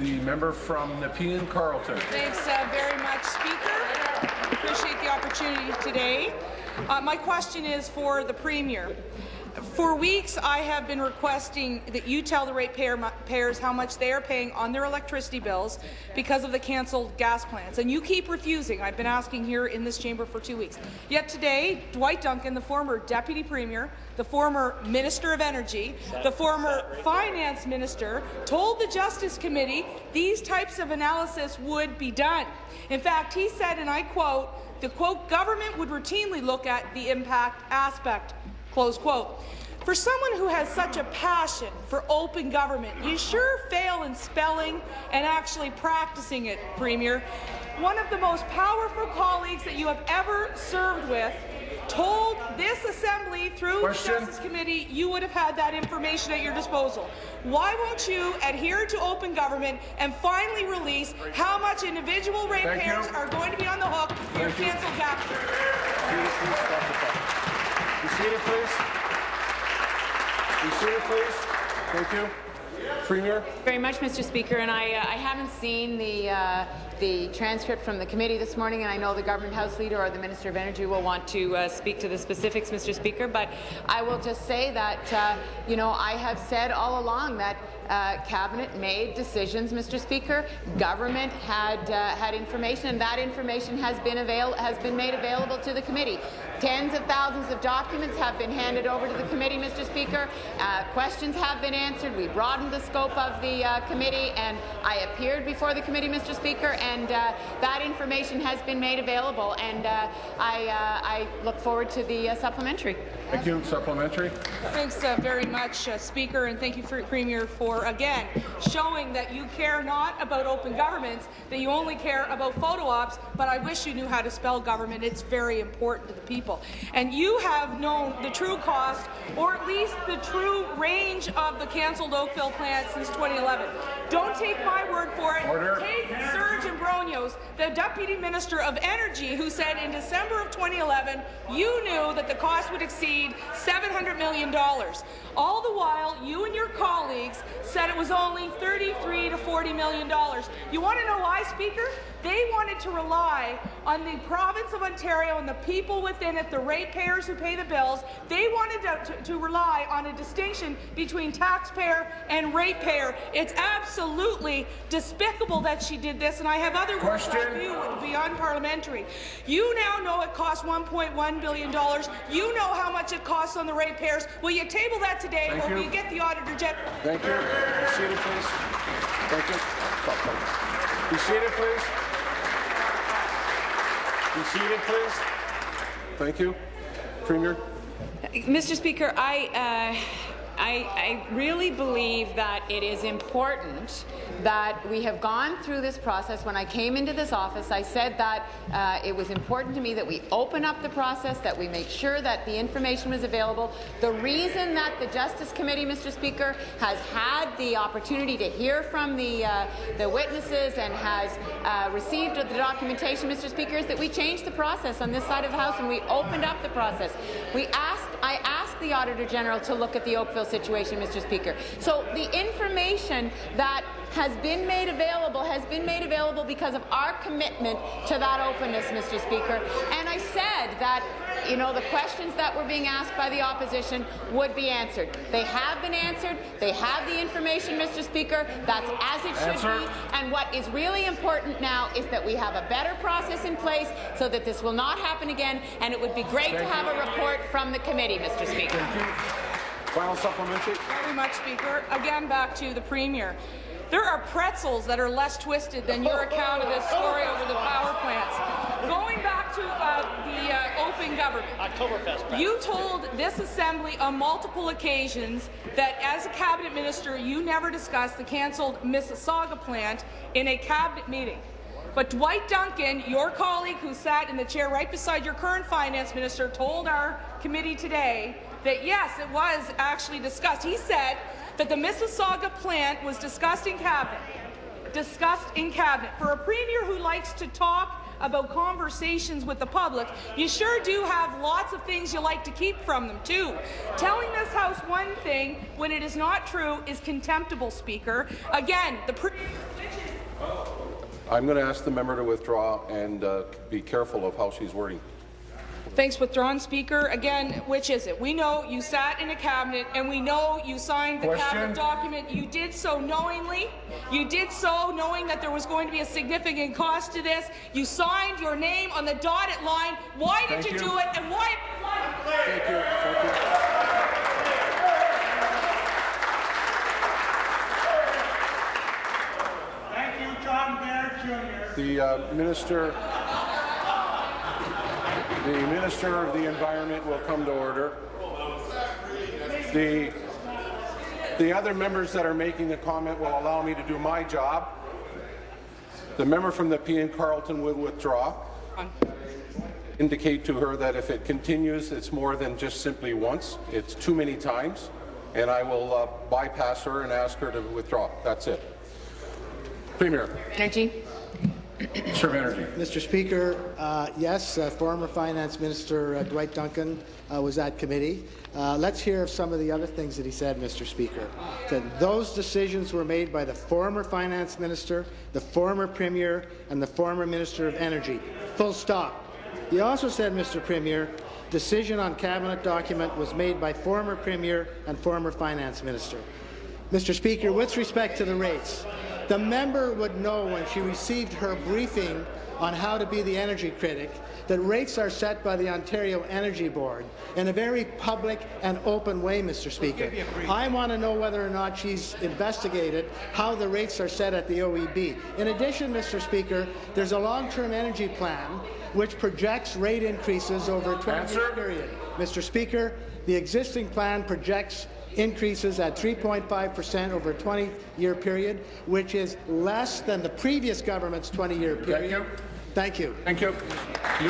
The member from Nepean Carleton. Thanks very much, Speaker. Appreciate the opportunity today. My question is for the Premier. For weeks, I have been requesting that you tell the ratepayers how much they are paying on their electricity bills because of the cancelled gas plants, and you keep refusing. I've been asking here in this chamber for 2 weeks. Yet today, Dwight Duncan, the former Deputy Premier, the former Minister of Energy, the former Finance Minister, told the Justice Committee these types of analysis would be done. In fact, he said, and I quote, the quote, government would routinely look at the impact aspect, close quote. For someone who has such a passion for open government, you sure fail in spelling and actually practicing it, Premier. One of the most powerful colleagues that you have ever served with told this Assembly through the Justice Committee you would have had that information at your disposal. Why won't you adhere to open government and finally release how much individual ratepayers are going to be on the hook for your cancelled gas? Be seated, please. Be seated, please. Thank you. Premier. Very much, Mr. Speaker, and I haven't seen the transcript from the committee this morning, and I know the Government House Leader or the Minister of Energy will want to speak to the specifics, Mr. Speaker, but I will just say that, you know, I have said all along that Cabinet made decisions, Mr. Speaker. Government had information, and that information has been made available to the committee. Tens of thousands of documents have been handed over to the committee, Mr. Speaker. Questions have been answered. We broadened the scope of the committee, and I appeared before the committee, Mr. Speaker, and that information has been made available, and I look forward to the supplementary. Thank you. Supplementary. Thanks very much, Speaker, and thank you, Premier, for again showing that you care not about open governments, that you only care about photo ops, but I wish you knew how to spell government. It's very important to the people. And you have known the true cost, or at least the true range of the cancelled Oakville plant since 2011. Don't take my word for it. Order. Take Serge Ambronie's, the Deputy Minister of Energy, who said in December of 2011 you knew that the cost would exceed $700 million. All the while, you and your colleagues said it was only $33 to $40 million. You want to know why, Speaker? They wanted to rely on the province of Ontario and the people within it, the ratepayers who pay the bills. They wanted to rely on a distinction between taxpayer and ratepayer. It's absolutely despicable that she did this, and I have other words for you beyond parliamentary. You now know it costs $1.1 billion. You know how much it costs on the ratepayers. Will you table that today, or will you get the Auditor General? Thank you. Be seated, please. Thank you. Be seated, please. Be seated, please. Thank you. Premier. Mr. Speaker, I really believe that it is important that we have gone through this process. When I came into this office, I said that it was important to me that we open up the process, that we make sure that the information was available. The reason that the Justice Committee, Mr. Speaker, has had the opportunity to hear from the witnesses and has received the documentation, Mr. Speaker, is that we changed the process on this side of the House and we opened up the process. I asked the Auditor General to look at the Oakville situation, Mr. Speaker. So the information that has been made available because of our commitment to that openness, Mr. Speaker. And I said that, you know, the questions that were being asked by the opposition would be answered. They have been answered. They have the information, Mr. Speaker. That's as it should be. And what is really important now is that we have a better process in place so that this will not happen again. And it would be great to have a report from the committee, Mr. Speaker. Thank you. Final supplementary. Very much, Speaker. Again, back to the Premier. There are pretzels that are less twisted than your account of this story over the power plants. Going back to the open government, you told this Assembly on multiple occasions that as a Cabinet Minister you never discussed the cancelled Mississauga plant in a Cabinet meeting. But Dwight Duncan, your colleague who sat in the chair right beside your current Finance Minister, told our committee today that yes, it was actually discussed. He said that the Mississauga plant was discussed in Cabinet. For a Premier who likes to talk about conversations with the public, you sure do have lots of things you like to keep from them, too. Telling this House one thing when it is not true is contemptible, Speaker. Again, I'm going to ask the member to withdraw and be careful of how she's wording. Thanks, withdrawn, Speaker. Again, which is it? We know you sat in a cabinet, and we know you signed the cabinet document. You did so knowingly. You did so knowing that there was going to be a significant cost to this. You signed your name on the dotted line. Why did you do it, and why? Thank you. Thank you. Thank you, John Baird Jr. The Minister of the Environment will come to order. The other members that are making the comment will allow me to do my job. The member from the P and Carleton will withdraw. Indicate to her that if it continues, it's more than just simply once. It's too many times, and I will bypass her and ask her to withdraw. That's it. Premier. Energy. Minister of Energy. Mr. Speaker, yes, former Finance Minister Dwight Duncan was at committee. Let's hear of some of the other things that he said, Mr. Speaker. That those decisions were made by the former Finance Minister, the former Premier, and the former Minister of Energy. Full stop. He also said, Mr. Premier, decision on Cabinet document was made by former Premier and former Finance Minister. Mr. Speaker, with respect to the rates, the member would know when she received her briefing on how to be the energy critic that rates are set by the Ontario Energy Board in a very public and open way, Mr. Speaker. I want to know whether or not she's investigated how the rates are set at the OEB. In addition, Mr. Speaker, there's a long-term energy plan which projects rate increases over a 20-year period. Mr. Speaker, the existing plan projects increases at 3.5% over a 20-year period, which is less than the previous government's 20-year period. Thank you. Thank you. Thank you.